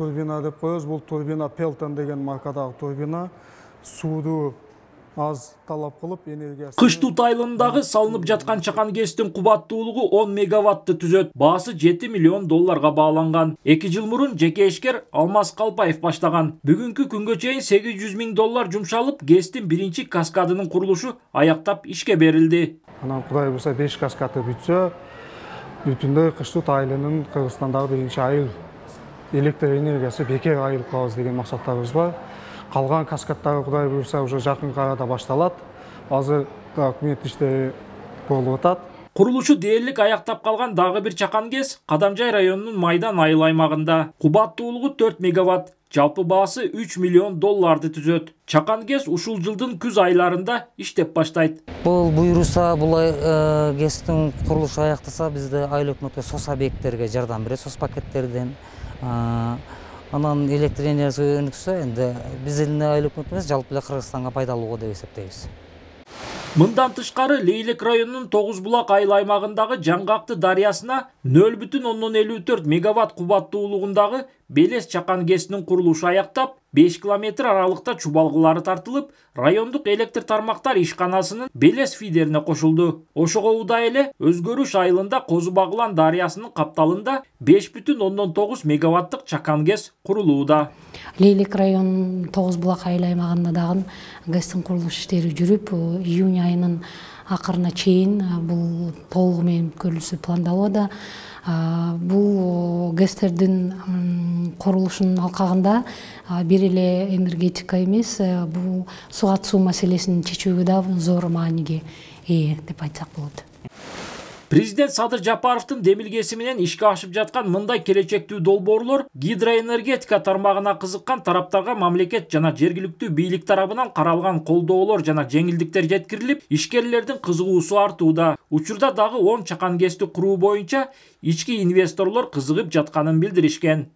турбина деп коебуз. Бул турбина Pelton деген маркадагы турбина. Сууду аз талап кылып, энергиясы. Кыш тут айылындагы салынып жаткан чакан ГЭСтин кубаттуулугу 10 мегаватты түзөт. Баасы 7 миллион долларга бааланган. 2 жыл мурун жеке ишкер Алмаз Калпаев баштаган. Бүгүнкү күнгө чейин 800 миң доллар жумшалып, ГЭСтин биринчи каскадынын курулушу аяктап ишке берилди. Анан Кудай буйрса 5 каскады бүтсө, бүтүндөй кыш тут айылынын Кыргызстандагы биринчи айыл электр энергиясы бекер айыл кылабыз деген максаттарыбыз бар. Калган каскадтары Кудай буйрса уже жакын арада башталат. Азыр өкмөт иштери болуп атат. Курулушу дээрлик аяктап калган дагы бир чакан ГЭС Кадамжай районунун Майдан айыл аймагында. Кубаттуулугу 4 мегаватт, жалпы баасы 3 миллион долларды түзөт. Чакан ГЭС ушул жылдын күз айларында иштеп баштайт. Бул буйруса, бул ГЭСтин курулушу аяктаса, бизде айыл өкмөткө СОС объекттерге жардам берет, СОС пакеттерден. Анан электр энергиясы өнүксө, энди биз элине айыл өкмөт эмес, жалпы эле Кыргызстанга пайдалуу деп эсептейбиз. Мындан тышкары Лейлек районунун Тогуз булак айыл аймагындагы Жаңгакты дарыясына 0,54 мегаватт кубаттуулугундагы Белес чакан ГЭСинин курулушу аяктап, 5 километр аралыкта чубалгылары тартылып, райондук электр тармактар ишканасынын Белес фидерине кошулду. Ошого удай эле Өзгөрүш айылында Козу Багылан дарыясынын капталында 5,9 мегаваттык чакан ГЭС курулууда. Лейлек районунун Тогуз булак айыл аймагында дагы ГЭСтин курулуш иштери жүрүп, июнь айынын акырына чейин бул толугу менен өткөрүлүшү пландалууда. Бул ГЭСтердин курулушунун алкагында бир эле энергетика эмес, бул суга суу маселесин чечүүгө да зор мааниге ээ деп айтсак болот. Президент Садыр Жапаровдун демилгеси менен ишке ашып жаткан мындай келечектүү долбоорлор гидроэнергетика тармагына кызыккан тараптарга мамлекет жана жергиликтүү бийлик тарабынан каралган колдоолор жана жеңилдиктер жеткирилип, ишкерлердин кызыгуусу артууда. Учурда дагы 10 чакан ГЭСти куруу боюнча ички инвесторлор кызыгып жатканын билдиришкен.